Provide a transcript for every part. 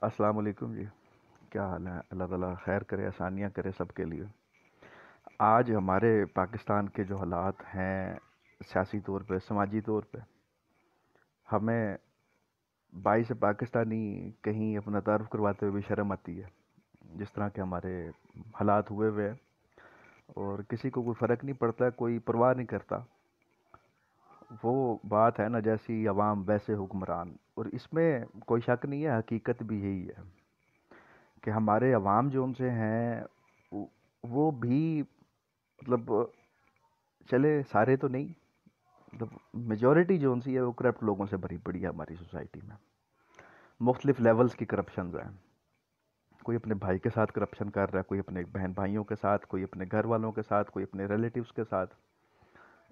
السلام علیکم جی. کیا حال ہے؟ اللہ تعالیٰ خیر کرے، آسانیاں کرے سب کے لیے. آج ہمارے پاکستان کے جو حالات ہیں سیاسی طور پہ، سماجی طور پہ، ہمیں باعث پاکستانی کہیں اپنا تعارف کرواتے ہوئے بھی شرم آتی ہے. جس طرح کے ہمارے حالات ہوئے ہیں اور کسی کو کوئی فرق نہیں پڑتا، کوئی پرواہ نہیں کرتا. وہ بات ہے نا، جیسی عوام ویسے حکمران. اور اس میں کوئی شک نہیں ہے، حقیقت بھی یہی ہے کہ ہمارے عوام جو ان سے ہیں وہ بھی مطلب چلے سارے تو نہیں، مطلب میجورٹی جو ان سی ہے وہ کرپٹ لوگوں سے بھری پڑی ہے ہماری سوسائٹی میں. مختلف لیولز کی کرپشنز ہیں. کوئی اپنے بھائی کے ساتھ کرپشن کر رہا ہے، کوئی اپنے بہن بھائیوں کے ساتھ، کوئی اپنے گھر والوں کے ساتھ، کوئی اپنے ریلیٹیوز کے ساتھ،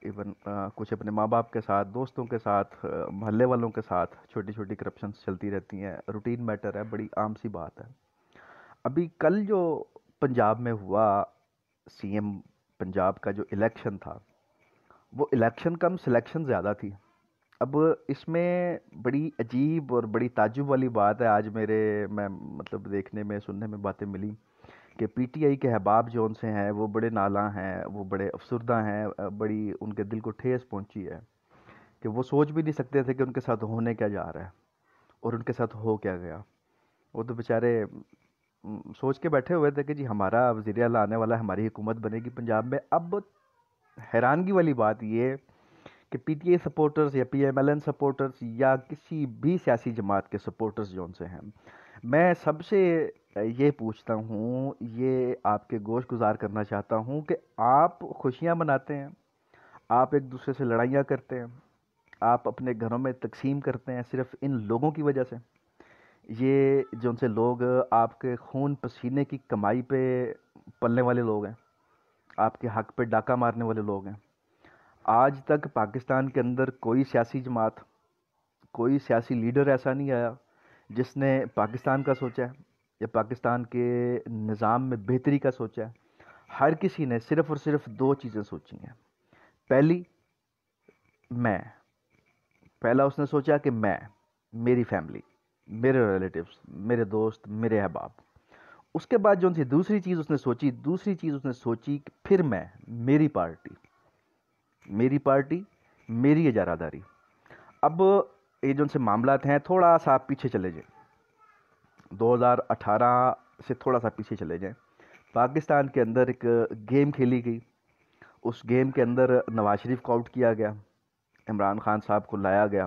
ایون کچھ اپنے ماں باپ کے ساتھ، دوستوں کے ساتھ، محلے والوں کے ساتھ. چھوٹی چھوٹی کرپشنز چلتی رہتی ہیں، روٹین میٹر ہے، بڑی عام سی بات ہے. ابھی کل جو پنجاب میں ہوا، سی ایم پنجاب کا جو الیکشن تھا، وہ الیکشن کم سلیکشن زیادہ تھی. اب اس میں بڑی عجیب اور بڑی تعجب والی بات ہے. آج میں مطلب دیکھنے میں سننے میں باتیں ملی کہ پی ٹی آئی کے احباب جو ان سے ہیں وہ بڑے نالاں ہیں، وہ بڑے افسردہ ہیں. بڑی ان کے دل کو ٹھیس پہنچی ہے کہ وہ سوچ بھی نہیں سکتے تھے کہ ان کے ساتھ ہونے کیا جا رہا ہے اور ان کے ساتھ ہو کیا گیا. وہ تو بیچارے سوچ کے بیٹھے ہوئے تھے کہ جی ہمارا وزیر اعلیٰ آنے والا ہے، ہماری حکومت بنے گی پنجاب میں. اب حیرانگی والی بات یہ کہ پی ٹی اے سپورٹرز یا P M L N supporters یا کسی بھی سیاسی جماعت کے سپورٹرز جو ان سے ہیں، میں سب سے یہ پوچھتا ہوں، یہ آپ کے گوش گزار کرنا چاہتا ہوں کہ آپ خوشیاں مناتے ہیں، آپ ایک دوسرے سے لڑائیاں کرتے ہیں، آپ اپنے گھروں میں تقسیم کرتے ہیں صرف ان لوگوں کی وجہ سے. یہ جو ان سے لوگ آپ کے خون پسینے کی کمائی پہ پلنے والے لوگ ہیں، آپ کے حق پہ ڈاکہ مارنے والے لوگ ہیں. آج تک پاکستان کے اندر کوئی سیاسی جماعت، کوئی سیاسی لیڈر ایسا نہیں آیا جس نے پاکستان کا سوچا ہے یا پاکستان کے نظام میں بہتری کا سوچا ہے. ہر کسی نے صرف اور صرف دو چیزیں سوچی ہیں. پہلی، میں پہلا اس نے سوچا کہ میں، میری فیملی، میرے ریلیٹیوز، میرے دوست، میرے احباب. اس کے بعد جو ان سے دوسری چیز اس نے سوچی کہ پھر میں، میری پارٹی، میری اجارہ داری. اب یہ جو ان سے معاملات ہیں، تھوڑا سا آپ پیچھے چلے جائیں، 2018 سے تھوڑا سا پیچھے چلے جائیں. پاکستان کے اندر ایک گیم کھیلی گئی. اس گیم کے اندر نواز شریف کو آؤٹ کیا گیا، عمران خان صاحب کو لایا گیا.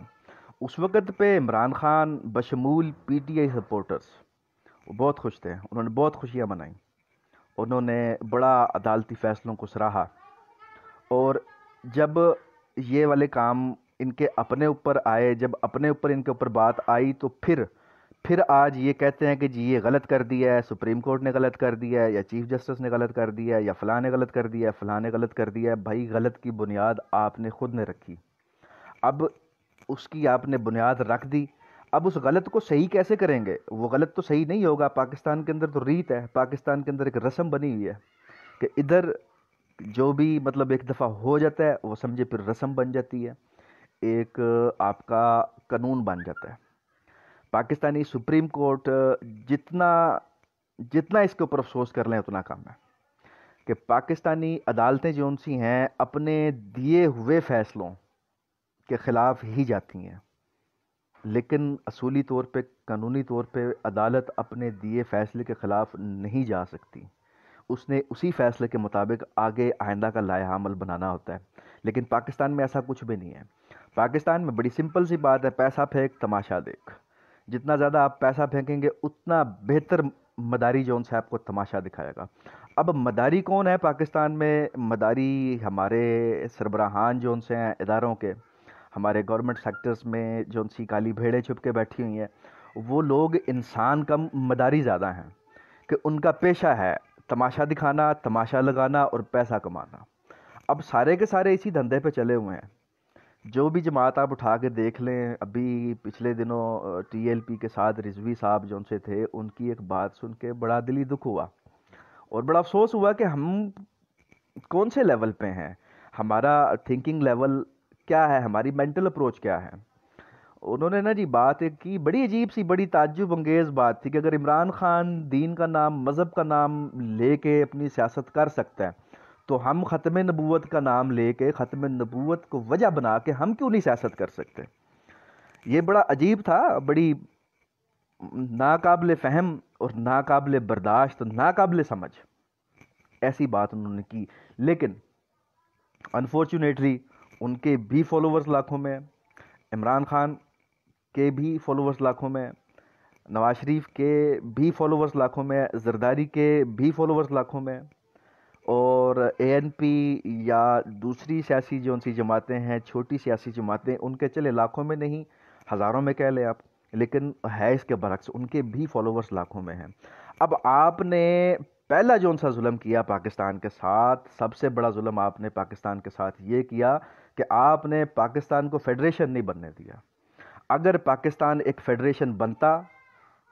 اس وقت پہ عمران خان بشمول پی ٹی آئی سپورٹرز وہ بہت خوش تھے، انہوں نے بہت خوشیاں منائیں، انہوں نے بڑا عدالتی فیصلوں کو سراہا. اور جب یہ والے کام ان کے اپنے اوپر آئے، جب اپنے اوپر ان کے اوپر بات آئی، تو پھر آج یہ کہتے ہیں کہ جی یہ غلط کر دیا ہے، سپریم کورٹ نے غلط کر دیا ہے، یا چیف جسٹس نے غلط کر دیا ہے، یا فلاں نے غلط کر دیا ہے، فلاں نے غلط کر دیا ہے. بھائی غلط کی بنیاد آپ نے خود نے رکھی. اب اس کی آپ نے بنیاد رکھ دی، اب اس غلط کو صحیح کیسے کریں گے؟ وہ غلط تو صحیح نہیں ہوگا. پاکستان کے اندر تو ریت ہے، پاکستان کے اندر ایک رسم بنی ہوئی ہے کہ ادھر جو بھی مطلب ایک دفعہ ہو جاتا ہے وہ سمجھے پھر رسم بن جاتی ہے، ایک آپ کا قانون بن جاتا ہے. پاکستانی سپریم کورٹ جتنا جتنا اس کے اوپر افسوس کر لیں اتنا کم ہے کہ پاکستانی عدالتیں جو ان سی ہیں اپنے دیے ہوئے فیصلوں کے خلاف ہی جاتی ہیں. لیکن اصولی طور پہ، قانونی طور پہ عدالت اپنے دیے فیصلے کے خلاف نہیں جا سکتی. اس نے اسی فیصلے کے مطابق آگے آئندہ کا لائحہ عمل بنانا ہوتا ہے. لیکن پاکستان میں ایسا کچھ بھی نہیں ہے. پاکستان میں بڑی سمپل سی بات ہے، پیسہ پھینک تماشا دیکھ. جتنا زیادہ آپ پیسہ پھینکیں گے اتنا بہتر مداری جون سے آپ کو تماشا دکھائے گا. اب مداری کون ہے پاکستان میں؟ مداری ہمارے سربراہان جو ان سے ہیں اداروں کے، ہمارے گورنمنٹ سیکٹرز میں جو ان سی کالی بھیڑیں چھپ کے بیٹھی ہوئی ہیں، وہ لوگ انسان کم مداری زیادہ ہیں کہ ان کا پیشہ ہے تماشا دکھانا، تماشا لگانا اور پیسہ کمانا. اب سارے کے سارے اسی دھندے پہ چلے ہوئے ہیں. جو بھی جماعت آپ اٹھا کے دیکھ لیں، ابھی پچھلے دنوں ٹی ایل پی کے ساتھ رضوی صاحب جو ان سے تھے، ان کی ایک بات سن کے بڑا دلی دکھ ہوا اور بڑا افسوس ہوا کہ ہم کون سے لیول پہ ہیں، ہمارا تھنکنگ لیول کیا ہے، ہماری مینٹل اپروچ کیا ہے. انہوں نے نا جی بات ایک کی، بڑی عجیب سی، بڑی تعجب انگیز بات تھی کہ اگر عمران خان دین کا نام، مذہب کا نام لے کے اپنی سیاست کر سکتا ہے تو ہم ختم نبوت کا نام لے کے، ختم نبوت کو وجہ بنا کے ہم کیوں نہیں سیاست کر سکتے؟ یہ بڑا عجیب تھا، بڑی ناقابل فہم اور ناقابل برداشت، ناقابل سمجھ ایسی بات انہوں نے کی۔ لیکن انفارچونیٹلی ان کے بھی فالوورز لاکھوں میں ہیں، عمران خان کے بھی فالوورز لاکھوں میں ہیں، نواز شریف کے بھی فالوورز لاکھوں میں ہیں، زرداری کے بھی فالوورز لاکھوں میں ہیں، اور اے این پی یا دوسری سیاسی جو ان سی جماعتیں ہیں، چھوٹی سیاسی جماعتیں، ان کے چلے لاکھوں میں نہیں ہزاروں میں کہہ لیں آپ، لیکن ہے اس کے برعکس، ان کے بھی فالوورز لاکھوں میں ہیں۔ اب آپ نے پہلا جو ان سا ظلم کیا پاکستان کے ساتھ، سب سے بڑا ظلم آپ نے پاکستان کے ساتھ یہ کیا کہ آپ نے پاکستان کو فیڈریشن نہیں بننے دیا۔ اگر پاکستان ایک فیڈریشن بنتا،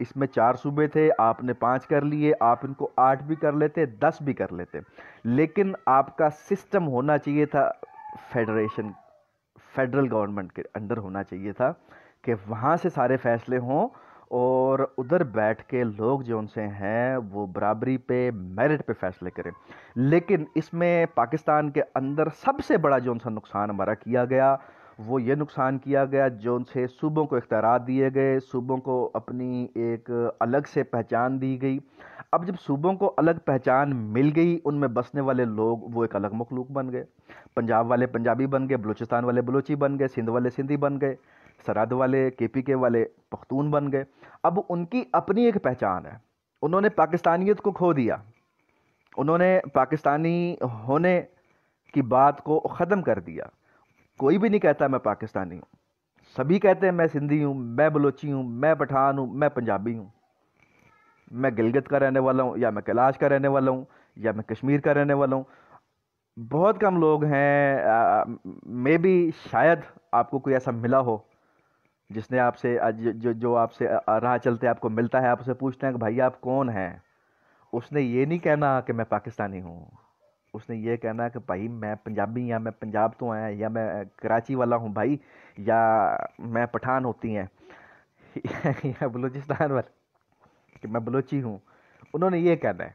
اس میں 4 صوبے تھے، آپ نے 5 کر لیے، آپ ان کو 8 بھی کر لیتے، 10 بھی کر لیتے، لیکن آپ کا سسٹم ہونا چاہیے تھا فیڈریشن، فیڈرل گورنمنٹ کے انڈر ہونا چاہیے تھا کہ وہاں سے سارے فیصلے ہوں اور ادھر بیٹھ کے لوگ جو ان سے ہیں وہ برابری پہ، میرٹ پہ فیصلے کریں۔ لیکن اس میں پاکستان کے اندر سب سے بڑا جو ان سا نقصان ہمارا کیا گیا وہ یہ نقصان کیا گیا جو ان سے صوبوں کو اختیارات دیے گئے، صوبوں کو اپنی ایک الگ سے پہچان دی گئی۔ اب جب صوبوں کو الگ پہچان مل گئی، ان میں بسنے والے لوگ وہ ایک الگ مخلوق بن گئے، پنجاب والے پنجابی بن گئے، بلوچستان والے بلوچی بن گئے، سندھ والے سندھی بن گئے، سرحد والے کے پی کے والے پختون بن گئے۔ اب ان کی اپنی ایک پہچان ہے، انہوں نے پاکستانیت کو کھو دیا، انہوں نے پاکستانی ہونے کی بات کو ختم کر دیا۔ کوئی بھی نہیں کہتا میں پاکستانی ہوں، سبھی کہتے ہیں میں سندھی ہوں، میں بلوچی ہوں، میں پٹھان ہوں، میں پنجابی ہوں، میں گلگت کا رہنے والا ہوں، یا میں کیلاش کا رہنے والا ہوں، یا میں کشمیر کا رہنے والا ہوں۔ بہت کم لوگ ہیں، مے بی شاید آپ کو کوئی ایسا ملا ہو جس نے آپ سے جو آپ سے راہ چلتے آپ کو ملتا ہے، آپ اسے پوچھتے ہیں کہ بھائی آپ کون ہیں، اس نے یہ نہیں کہنا کہ میں پاکستانی ہوں، اس نے یہ کہنا کہ بھائی میں پنجابی، یا میں پنجاب تو آیا، یا میں کراچی والا ہوں بھائی، یا میں پٹھان ہوتی ہیں یا بلوچستان والا کہ میں بلوچی ہوں۔ انہوں نے یہ کہنا ہے،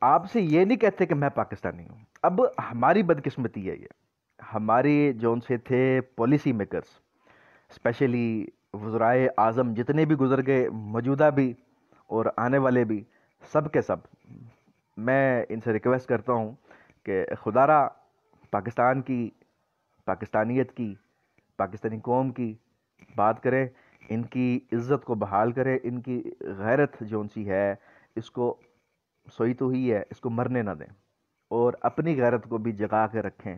آپ سے یہ نہیں کہتے کہ میں پاکستانی ہوں۔ اب ہماری بدقسمتی ہے یہ، ہماری جو ان سے تھے پالیسی میکرز، اسپیشلی وزرائے اعظم جتنے بھی گزر گئے، موجودہ بھی اور آنے والے بھی، سب کے سب، میں ان سے ریکویسٹ کرتا ہوں کہ خدا را پاکستان کی، پاکستانیت کی، پاکستانی قوم کی بات کرے، ان کی عزت کو بحال کرے، ان کی غیرت جو ان سی ہے اس کو، سوئی تو ہی ہے، اس کو مرنے نہ دیں، اور اپنی غیرت کو بھی جگا کے رکھیں۔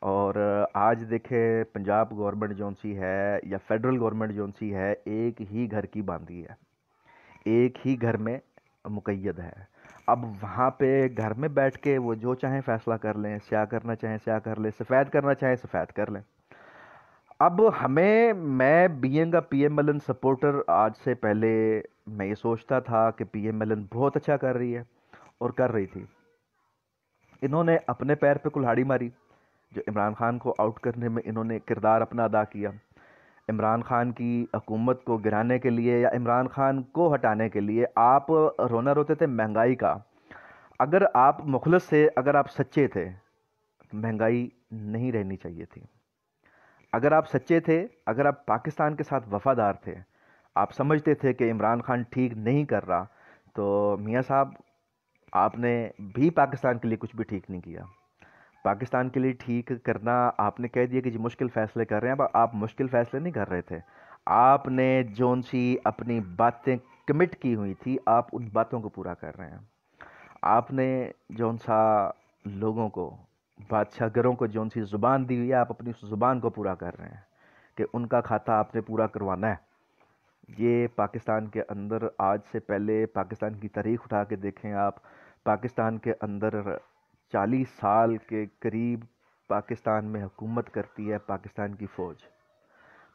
اور آج دیکھیں پنجاب گورنمنٹ جو سی ہے یا فیڈرل گورنمنٹ جو سی ہے، ایک ہی گھر کی باندھی ہے، ایک ہی گھر میں مقید ہے۔ اب وہاں پہ گھر میں بیٹھ کے وہ جو چاہیں فیصلہ کر لیں، سیاہ کرنا چاہیں سیاہ کر لیں، سفید کرنا چاہیں سفید کر لیں۔ اب ہمیں، میں being a P M L N supporter, آج سے پہلے میں یہ سوچتا تھا کہ پی ایم ایل این بہت اچھا کر رہی ہے اور کر رہی تھی، انہوں نے اپنے پیر پہ کلہاڑی ماری، جو عمران خان کو آؤٹ کرنے میں انہوں نے کردار اپنا ادا کیا، عمران خان کی حکومت کو گرانے کے لیے یا عمران خان کو ہٹانے کے لیے آپ رونا روتے تھے مہنگائی کا۔ اگر آپ مخلص تھے، اگر آپ سچے تھے، مہنگائی نہیں رہنی چاہیے تھی۔ اگر آپ سچے تھے، اگر آپ پاکستان کے ساتھ وفادار تھے، آپ سمجھتے تھے کہ عمران خان ٹھیک نہیں کر رہا، تو میاں صاحب آپ نے بھی پاکستان کے لیے کچھ بھی ٹھیک نہیں کیا۔ پاکستان کے لیے ٹھیک کرنا، آپ نے کہہ دیا کہ جی مشکل فیصلے کر رہے ہیں، اب آپ مشکل فیصلے نہیں کر رہے تھے، آپ نے جون سی اپنی باتیں کمٹ کی ہوئی تھی، آپ ان باتوں کو پورا کر رہے ہیں۔ آپ نے جون سا لوگوں کو، بادشاہ گروں کو جون سی زبان دی ہوئی ہے، آپ اپنی اس زبان کو پورا کر رہے ہیں کہ ان کا کھاتا آپ نے پورا کروانا ہے۔ یہ پاکستان کے اندر، آج سے پہلے پاکستان کی تاریخ اٹھا کے دیکھیں آپ، پاکستان کے اندر 40 سال کے قریب پاکستان میں حکومت کرتی ہے پاکستان کی فوج،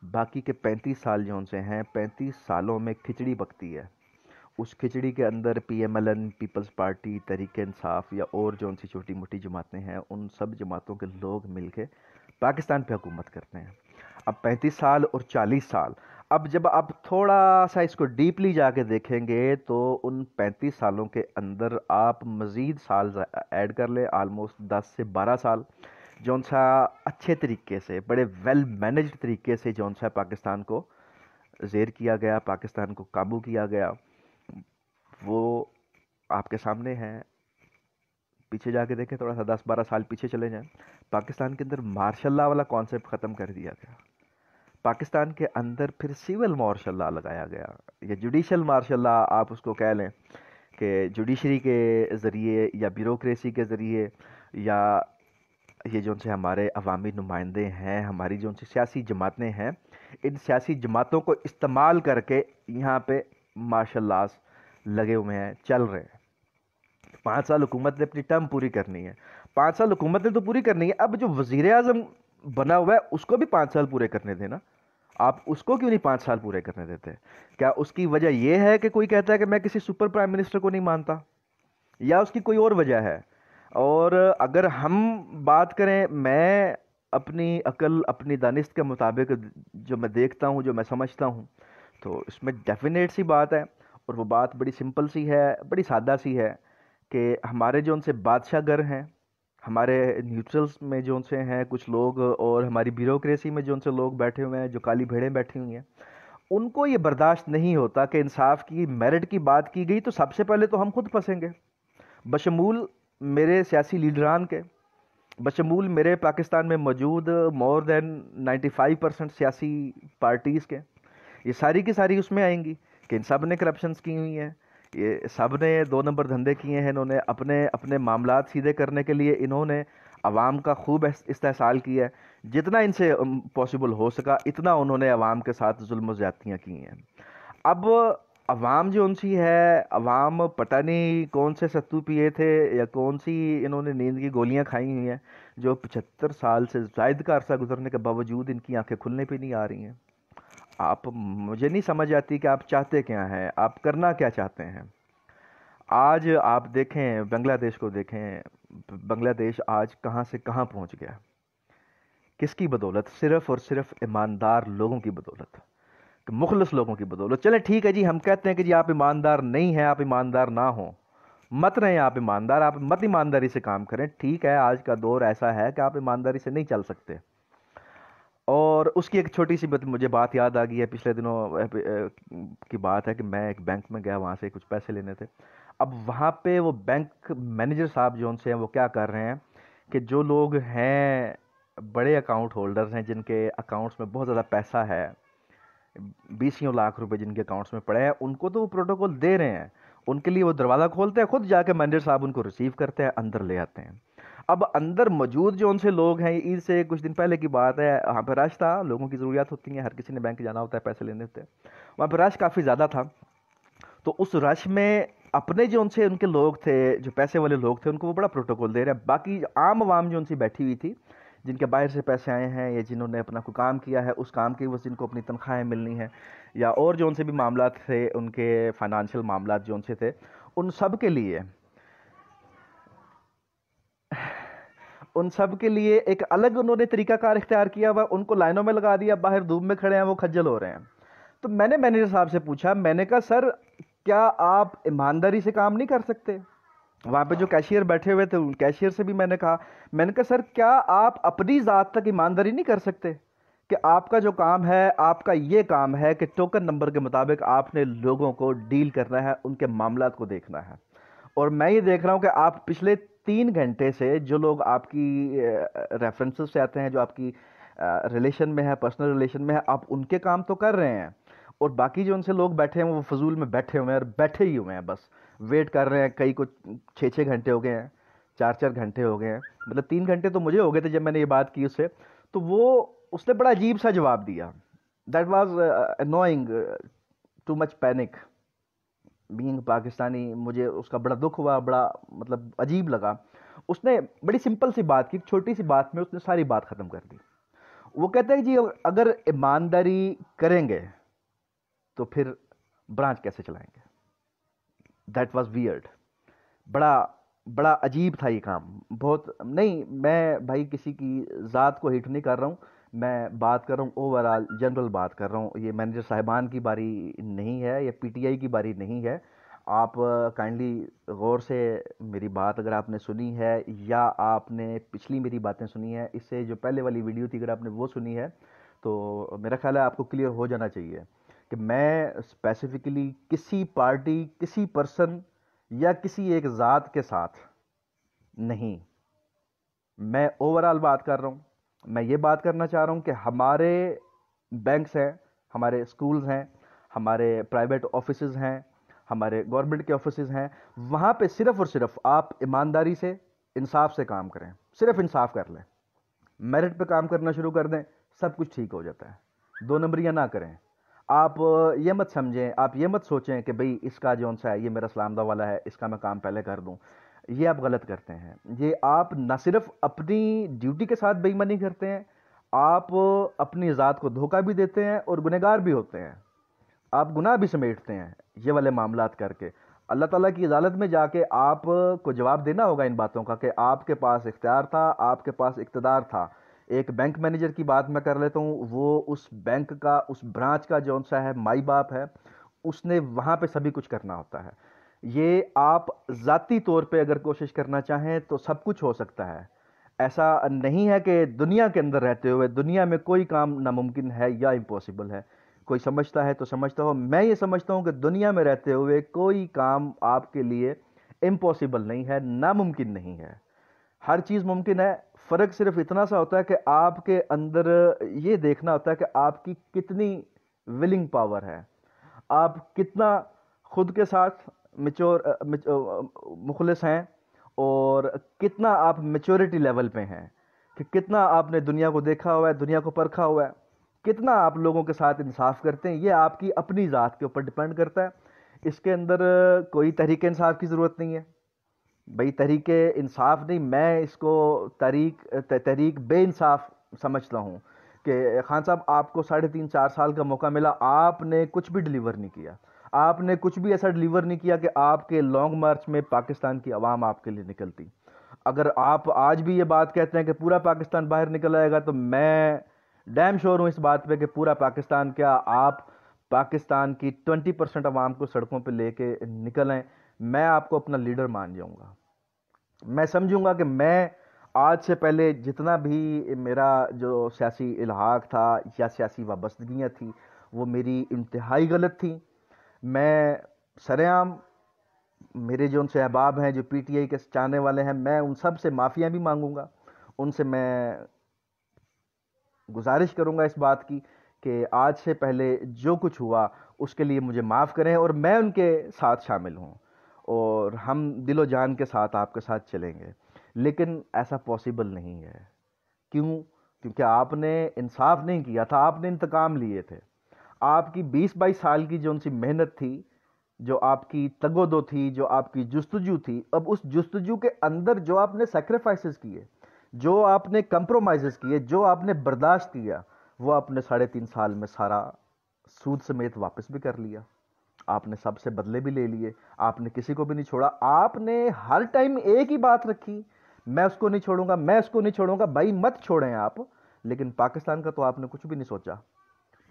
باقی کے 35 سال جو ان سے ہیں، 35 سالوں میں کھچڑی پکتی ہے، اس کھچڑی کے اندر P M L N, Peoples Party, Tehreek Insaf یا اور جو ان سی چھوٹی موٹی جماعتیں ہیں، ان سب جماعتوں کے لوگ مل کے پاکستان پہ حکومت کرتے ہیں. اب 35 سال اور 40 سال. اب جب آپ تھوڑا سا اس کو ڈیپلی جا کے دیکھیں گے تو ان 35 سالوں کے اندر آپ مزید سال ایڈ کر لیں، آلموسٹ 10 سے 12 سال، جون سا اچھے طریقے سے، بڑے ویل مینجڈ طریقے سے جون سا پاکستان کو زیر کیا گیا، پاکستان کو قابو کیا گیا، وہ آپ کے سامنے ہیں. پیچھے جا کے دیکھیں، تھوڑا سا 10-12 سال پیچھے چلے جائیں، پاکستان کے اندر مارشل لا والا کانسیپٹ ختم کر دیا گیا. پاکستان کے اندر پھر سول مارشل لا لگایا گیا، یا جوڈیشل مارشل لا آپ اس کو کہہ لیں، کہ جوڈیشری کے ذریعے یا بیوروکریسی کے ذریعے، یا یہ جو ان سے ہمارے عوامی نمائندے ہیں، ہماری جو ان سے سیاسی جماعتیں ہیں، ان سیاسی جماعتوں کو استعمال کر کے یہاں پہ مارشل لاز لگے ہوئے ہیں، چل رہے ہیں. 5 سال حکومت نے اپنی ٹرم پوری کرنی ہے. 5 سال حکومت نے تو پوری کرنی ہے، اب جو وزیر اعظم بنا ہوا ہے اس کو بھی 5 سال پورے کرنے دینا. آپ اس کو کیوں نہیں 5 سال پورے کرنے دیتے؟ کیا اس کی وجہ یہ ہے کہ کوئی کہتا ہے کہ میں کسی سپر پرائم منسٹر کو نہیں مانتا، یا اس کی کوئی اور وجہ ہے؟ اور اگر ہم بات کریں، میں اپنی عقل، اپنی دانست کے مطابق جو میں دیکھتا ہوں، جو میں سمجھتا ہوں، تو اس میں ڈیفینیٹ سی بات ہے، اور وہ بات بڑی سمپل سی ہے، بڑی سادہ سی ہے، کہ ہمارے جو ان سے بادشاہ گر ہیں، ہمارے نیوٹرلز میں جو ان سے ہیں کچھ لوگ، اور ہماری بیوروکریسی میں جو ان سے لوگ بیٹھے ہوئے ہیں، جو کالی بھیڑیں بیٹھی ہوئی ہیں، ان کو یہ برداشت نہیں ہوتا کہ انصاف کی، میرٹ کی بات کی گئی تو سب سے پہلے تو ہم خود پھنسیں گے، بشمول میرے سیاسی لیڈران کے، بشمول میرے پاکستان میں موجود مور دین 95% سیاسی پارٹیز کے. یہ ساری کی ساری اس میں آئیں گی کہ ان سب نے کرپشنز کی ہوئی ہیں، یہ سب نے 2 نمبر دھندے کیے ہیں، انہوں نے اپنے اپنے معاملات سیدھے کرنے کے لیے انہوں نے عوام کا خوب استحصال کیا ہے، جتنا ان سے پاسبل ہو سکا اتنا انہوں نے عوام کے ساتھ ظلم و زیادتیاں کی ہیں. اب عوام جو ان سی ہے، عوام پتہ نہیں کون سے ستو پیے تھے یا کون سی انہوں نے نیند کی گولیاں کھائی ہوئی ہیں، جو 75 سال سے زائد کا عرصہ گزرنے کے باوجود ان کی آنکھیں کھلنے پہ نہیں آ رہی ہیں. آپ، مجھے نہیں سمجھ آتی کہ آپ چاہتے کیا ہیں، آپ کرنا کیا چاہتے ہیں. آج آپ دیکھیں بنگلہ دیش کو، دیکھیں بنگلہ دیش آج کہاں سے کہاں پہنچ گیا. کس کی بدولت؟ صرف اور صرف ایماندار لوگوں کی بدولت، مخلص لوگوں کی بدولت. چلیں ٹھیک ہے جی، ہم کہتے ہیں کہ جی آپ ایماندار نہیں ہیں، آپ ایماندار نہ ہوں، مت رہیں آپ ایماندار، آپ مت ایمانداری سے کام کریں. ٹھیک ہے، آج کا دور ایسا ہے کہ آپ ایمانداری سے نہیں چل سکتے. اور اس کی ایک چھوٹی سی مجھے بات یاد آ گئی ہے، پچھلے دنوں کی بات ہے کہ میں ایک بینک میں گیا، وہاں سے کچھ پیسے لینے تھے. اب وہاں پہ وہ بینک مینیجر صاحب جو ان سے ہیں، وہ کیا کر رہے ہیں کہ جو لوگ ہیں بڑے اکاؤنٹ ہولڈرز ہیں، جن کے اکاؤنٹس میں بہت زیادہ پیسہ ہے، 20 لاکھ روپے جن کے اکاؤنٹس میں پڑے ہیں، ان کو تو وہ پروٹوکول دے رہے ہیں، ان کے لیے وہ دروازہ کھولتے ہیں، خود جا کے مینیجر صاحب ان کو ریسیو کرتے ہیں، اندر لے آتے ہیں. اب اندر موجود جو ان سے لوگ ہیں، عید سے کچھ دن پہلے کی بات ہے، وہاں پہ رش تھا، لوگوں کی ضروریات ہوتی ہیں، ہر کسی نے بینک جانا ہوتا ہے، پیسے لینے ہوتے ہیں، وہاں پہ رش کافی زیادہ تھا. تو اس رش میں اپنے جو ان سے ان کے لوگ تھے، جو پیسے والے لوگ تھے، ان کو وہ بڑا پروٹوکول دے رہے ہیں. باقی عام عوام جو ان سے بیٹھی ہوئی تھی، جن کے باہر سے پیسے آئے ہیں، یا جنہوں نے اپنا کوئی کام کیا ہے، اس کام کی وہ جن کو اپنی تنخواہیں ملنی ہیں، یا اور جو ان سے بھی معاملات تھے، ان کے فائنانشیل معاملات جو ان سے تھے، ان سب کے لیے ایک الگ انہوں نے طریقہ کار اختیار کیا ہوا، ان کو لائنوں میں لگا دیا، باہر دھوپ میں کھڑے ہیں، وہ کھجل ہو رہے ہیں. تو میں نے مینیجر صاحب سے پوچھا، میں نے کہا سر کیا آپ ایمانداری سے کام نہیں کر سکتے؟ وہاں پہ جو کیشیئر بیٹھے ہوئے تھے، ان کیشیئر سے بھی میں نے کہا، میں نے کہا سر کیا آپ اپنی ذات تک ایمانداری نہیں کر سکتے کہ آپ کا جو کام ہے، آپ کا یہ کام ہے کہ ٹوکن نمبر کے مطابق آپ نے لوگوں کو ڈیل کرنا ہے، ان کے معاملات کو دیکھنا ہے. اور میں یہ دیکھ رہا ہوں کہ آپ پچھلے 3 گھنٹے سے جو لوگ آپ کی ریفرنسز سے آتے ہیں، جو آپ کی ریلیشن میں ہے، پرسنل ریلیشن میں ہے، آپ ان کے کام تو کر رہے ہیں، اور باقی جو ان سے لوگ بیٹھے ہیں وہ فضول میں بیٹھے ہوئے ہیں، اور بیٹھے ہی ہوئے ہیں، بس ویٹ کر رہے ہیں. کئی کو 6 گھنٹے ہو گئے ہیں، 4 گھنٹے ہو گئے ہیں، مطلب 3 گھنٹے تو مجھے ہو گئے تھے جب میں نے یہ بات کی اس سے. تو اس نے بڑا عجیب سا جواب دیا. That was annoying, too much panic. Being Pakistani مجھے اس کا بڑا دکھ ہوا، بڑا مطلب عجیب لگا. اس نے بڑی سمپل سی بات کی، چھوٹی سی بات میں اس نے ساری بات ختم کر دی. وہ کہتے ہیں جی اگر ایمانداری کریں گے تو پھر برانچ کیسے چلائیں گے؟ That was weird. بڑا بڑا عجیب تھا یہ کام، بہت نہیں، میں بھائی کسی کی ذات کو ہٹ نہیں کر رہا ہوں، میں بات کر رہا ہوں اوور آل جنرل بات کر رہا ہوں، یہ مینیجر صاحبان کی باری نہیں ہے، یہ پی ٹی آئی کی باری نہیں ہے۔ آپ کائنڈلی غور سے میری بات اگر آپ نے سنی ہے، یا آپ نے پچھلی میری باتیں سنی ہیں، اس سے جو پہلے والی ویڈیو تھی اگر آپ نے وہ سنی ہے تو میرا خیال ہے آپ کو کلیئر ہو جانا چاہیے کہ میں اسپیسیفکلی کسی پارٹی، کسی پرسن یا کسی ایک ذات کے ساتھ نہیں، میں اوور آل بات کر رہا ہوں۔ میں یہ بات کرنا چاہ رہا ہوں کہ ہمارے بینکس ہیں، ہمارے اسکولز ہیں، ہمارے پرائیویٹ آفیسز ہیں، ہمارے گورنمنٹ کے آفیسز ہیں، وہاں پہ صرف اور صرف آپ ایمانداری سے، انصاف سے کام کریں، صرف انصاف کر لیں، میرٹ پہ کام کرنا شروع کر دیں، سب کچھ ٹھیک ہو جاتا ہے۔ دو نمبریاں نہ کریں۔ آپ یہ مت سمجھیں، آپ یہ مت سوچیں کہ بھئی اس کا جون سا ہے، یہ میرا سلام دہ والا ہے، اس کا میں کام پہلے کر دوں۔ یہ آپ غلط کرتے ہیں۔ یہ آپ نہ صرف اپنی ڈیوٹی کے ساتھ بے ایمانی کرتے ہیں، آپ اپنی ذات کو دھوکہ بھی دیتے ہیں اور گنہگار بھی ہوتے ہیں، آپ گناہ بھی سمیٹتے ہیں یہ والے معاملات کر کے۔ اللہ تعالیٰ کی عدالت میں جا کے آپ کو جواب دینا ہوگا ان باتوں کا کہ آپ کے پاس اختیار تھا، آپ کے پاس اقتدار تھا۔ ایک بینک مینیجر کی بات میں کر لیتا ہوں، وہ اس بینک کا، اس برانچ کا جون سا ہے مائی باپ ہے، اس نے وہاں پہ سبھی کچھ کرنا ہوتا ہے۔ یہ آپ ذاتی طور پہ اگر کوشش کرنا چاہیں تو سب کچھ ہو سکتا ہے۔ ایسا نہیں ہے کہ دنیا کے اندر رہتے ہوئے دنیا میں کوئی کام ناممکن ہے یا امپاسبل ہے۔ کوئی سمجھتا ہے تو سمجھتا ہو، میں یہ سمجھتا ہوں کہ دنیا میں رہتے ہوئے کوئی کام آپ کے لیے امپاسبل نہیں ہے، ناممکن نہیں ہے، ہر چیز ممکن ہے۔ فرق صرف اتنا سا ہوتا ہے کہ آپ کے اندر یہ دیکھنا ہوتا ہے کہ آپ کی کتنی ولنگ پاور ہے، آپ کتنا خود کے ساتھ مخلص ہیں، اور کتنا آپ میچورٹی لیول پہ ہیں، کہ کتنا آپ نے دنیا کو دیکھا ہوا ہے، دنیا کو پرکھا ہوا ہے، کتنا آپ لوگوں کے ساتھ انصاف کرتے ہیں۔ یہ آپ کی اپنی ذات کے اوپر ڈیپینڈ کرتا ہے۔ اس کے اندر کوئی تحریک انصاف کی ضرورت نہیں ہے بھئی، تحریک انصاف نہیں، میں اس کو تحریک بے انصاف سمجھتا ہوں کہ خان صاحب آپ کو 3.5 4 سال کا موقع ملا، آپ نے کچھ بھی ڈیلیور نہیں کیا، آپ نے کچھ بھی ایسا ڈیلیور نہیں کیا کہ آپ کے لانگ مارچ میں پاکستان کی عوام آپ کے لیے نکلتی۔ اگر آپ آج بھی یہ بات کہتے ہیں کہ پورا پاکستان باہر نکل آئے گا تو میں ڈیم شور ہوں اس بات پہ کہ پورا پاکستان کیا، آپ پاکستان کی 20% عوام کو سڑکوں پہ لے کے نکلیں، میں آپ کو اپنا لیڈر مان جاؤں گا۔ میں سمجھوں گا کہ میں آج سے پہلے جتنا بھی میرا جو سیاسی الحاق تھا یا سیاسی وابستگیاں تھیں وہ میری انتہائی غلط تھیں۔ میں سر عام میرے جو ان سے احباب ہیں جو پی ٹی آئی کے چاہنے والے ہیں، میں ان سب سے معافیاں بھی مانگوں گا، ان سے میں گزارش کروں گا اس بات کی کہ آج سے پہلے جو کچھ ہوا اس کے لیے مجھے معاف کریں، اور میں ان کے ساتھ شامل ہوں، اور ہم دل و جان کے ساتھ آپ کے ساتھ چلیں گے۔ لیکن ایسا پاسبل نہیں ہے۔ کیوں؟ کیونکہ آپ نے انصاف نہیں کیا تھا، آپ نے انتقام لیے تھے۔ آپ کی 20 22 سال کی جو ان سی محنت تھی، جو آپ کی تگ و دو تھی، جو آپ کی جستجو تھی، اب اس جستجو کے اندر جو آپ نے سیکریفائسز کیے، جو آپ نے کمپرومائزز کیے، جو آپ نے برداشت کیا، وہ آپ نے 3.5 سال میں سارا سود سمیت واپس بھی کر لیا۔ آپ نے سب سے بدلے بھی لے لیے، آپ نے کسی کو بھی نہیں چھوڑا، آپ نے ہر ٹائم ایک ہی بات رکھی، میں اس کو نہیں چھوڑوں گا، میں اس کو نہیں چھوڑوں گا۔ بھائی مت چھوڑیں آپ، لیکن پاکستان کا تو آپ نے کچھ بھی نہیں سوچا،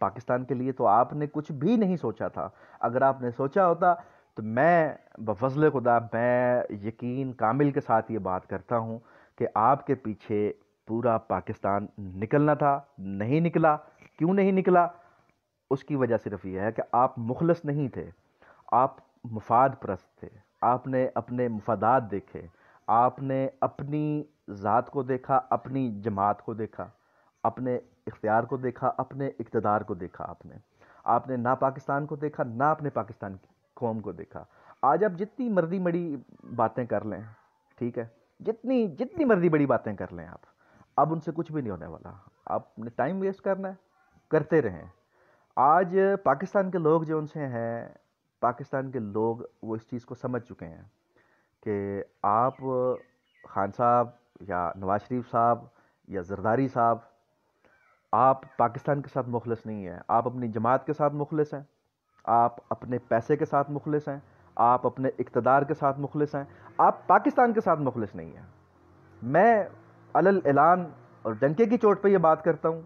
پاکستان کے لیے تو آپ نے کچھ بھی نہیں سوچا تھا۔ اگر آپ نے سوچا ہوتا تو میں بفضل خدا، میں یقین کامل کے ساتھ یہ بات کرتا ہوں کہ آپ کے پیچھے پورا پاکستان نکلنا تھا، نہیں نکلا۔ کیوں نہیں نکلا؟ اس کی وجہ صرف یہ ہے کہ آپ مخلص نہیں تھے، آپ مفاد پرست تھے، آپ نے اپنے مفادات دیکھے، آپ نے اپنی ذات کو دیکھا، اپنی جماعت کو دیکھا، اپنے اختیار کو دیکھا، اپنے اقتدار کو دیکھا، آپ نے نہ پاکستان کو دیکھا، نہ اپنے پاکستان کی قوم کو دیکھا۔ آج آپ جتنی مرضی بڑی باتیں کر لیں، ٹھیک ہے، جتنی جتنی مرضی بڑی باتیں کر لیں آپ، اب ان سے کچھ بھی نہیں ہونے والا۔ آپ نے ٹائم ویسٹ کرنا ہے، کرتے رہیں۔ آج پاکستان کے لوگ جو ان سے ہیں، پاکستان کے لوگ وہ اس چیز کو سمجھ چکے ہیں کہ آپ خان صاحب یا نواز شریف صاحب یا زرداری صاحب، آپ پاکستان کے ساتھ مخلص نہیں ہیں، آپ اپنی جماعت کے ساتھ مخلص ہیں، آپ اپنے پیسے کے ساتھ مخلص ہیں، آپ اپنے اقتدار کے ساتھ مخلص ہیں، آپ پاکستان کے ساتھ مخلص نہیں ہیں۔ میں علل اعلان اور ڈنکے کی چوٹ پہ یہ بات کرتا ہوں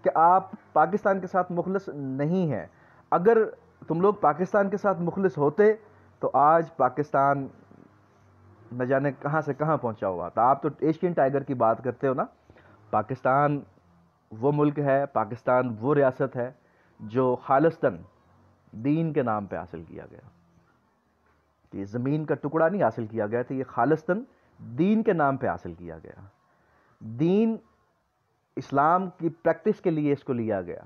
کہ آپ پاکستان کے ساتھ مخلص نہیں ہیں۔ اگر تم لوگ پاکستان کے ساتھ مخلص ہوتے تو آج پاکستان نہ جانے کہاں سے کہاں پہنچا ہوا تھا۔ آپ تو ایشین ٹائیگر کی بات کرتے ہو نا، پاکستان وہ ملک ہے، پاکستان وہ ریاست ہے جو خالصتاً دین کے نام پہ حاصل کیا گیا۔ یہ زمین کا ٹکڑا نہیں حاصل کیا گیا تھا، یہ خالصتاً دین کے نام پہ حاصل کیا گیا۔ دین اسلام کی پریکٹس کے لیے اس کو لیا گیا۔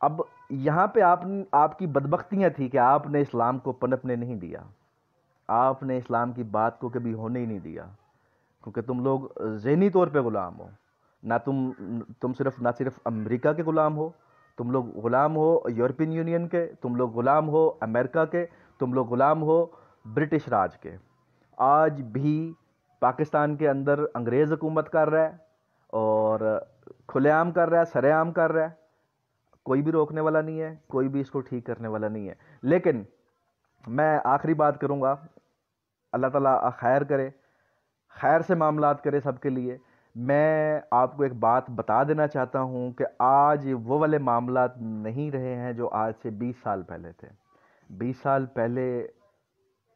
اب یہاں پہ آپ کی بدبختیاں تھی کہ آپ نے اسلام کو پنپنے نہیں دیا، آپ نے اسلام کی بات کو کبھی ہونے ہی نہیں دیا، کیونکہ تم لوگ ذہنی طور پہ غلام ہو۔ تم نہ صرف امریکہ کے غلام ہو، تم لوگ غلام ہو یورپین یونین کے، تم لوگ غلام ہو امریکہ کے، تم لوگ غلام ہو برٹش راج کے۔ آج بھی پاکستان کے اندر انگریز حکومت کر رہا ہے اور کھلے عام کر رہا ہے، سرے عام کر رہا ہے، کوئی بھی روکنے والا نہیں ہے، کوئی بھی اس کو ٹھیک کرنے والا نہیں ہے۔ لیکن میں آخری بات کروں گا، اللہ تعالیٰ خیر کرے، خیر سے معاملات کرے سب کے لیے۔ میں آپ کو ایک بات بتا دینا چاہتا ہوں کہ آج وہ والے معاملات نہیں رہے ہیں جو آج سے 20 سال پہلے تھے۔ 20 سال پہلے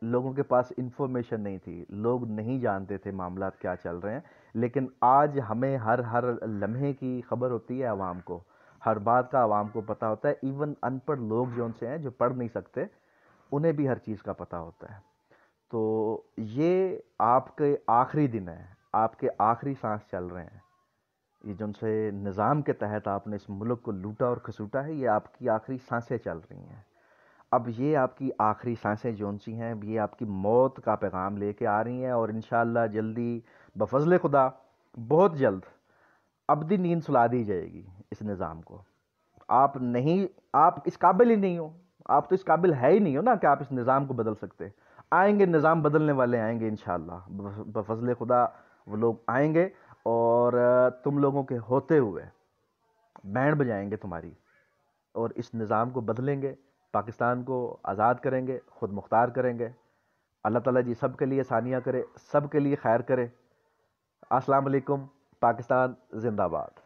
لوگوں کے پاس انفارمیشن نہیں تھی، لوگ نہیں جانتے تھے معاملات کیا چل رہے ہیں، لیکن آج ہمیں ہر لمحے کی خبر ہوتی ہے، عوام کو ہر بات کا عوام کو پتہ ہوتا ہے۔ ایون ان پڑھ لوگ جو ان سے ہیں جو پڑھ نہیں سکتے، انہیں بھی ہر چیز کا پتہ ہوتا ہے۔ تو یہ آپ کے آخری دن ہیں، آپ کے آخری سانس چل رہے ہیں۔ یہ جن سے نظام کے تحت آپ نے اس ملک کو لوٹا اور کھسوٹا ہے، یہ آپ کی آخری سانسیں چل رہی ہیں۔ اب یہ آپ کی آخری سانسیں جون سی ہیں، یہ آپ کی موت کا پیغام لے کے آ رہی ہیں، اور انشاءاللہ جلدی بفضل خدا بہت جلد ابدی نیند سلا دی جائے گی اس نظام کو۔ آپ اس قابل ہی نہیں ہو، آپ تو اس قابل ہے ہی نہیں ہو نا کہ آپ اس نظام کو بدل سکتے۔ آئیں گے نظام بدلنے والے، آئیں گے انشاءاللہ بفضل خدا، وہ لوگ آئیں گے اور تم لوگوں کے ہوتے ہوئے بینڈ بجائیں گے تمہاری، اور اس نظام کو بدلیں گے، پاکستان کو آزاد کریں گے، خود مختار کریں گے۔ اللہ تعالیٰ جی سب کے لیے ثانیہ کرے، سب کے لیے خیر کرے۔ السلام علیکم، پاکستان زندہ باد۔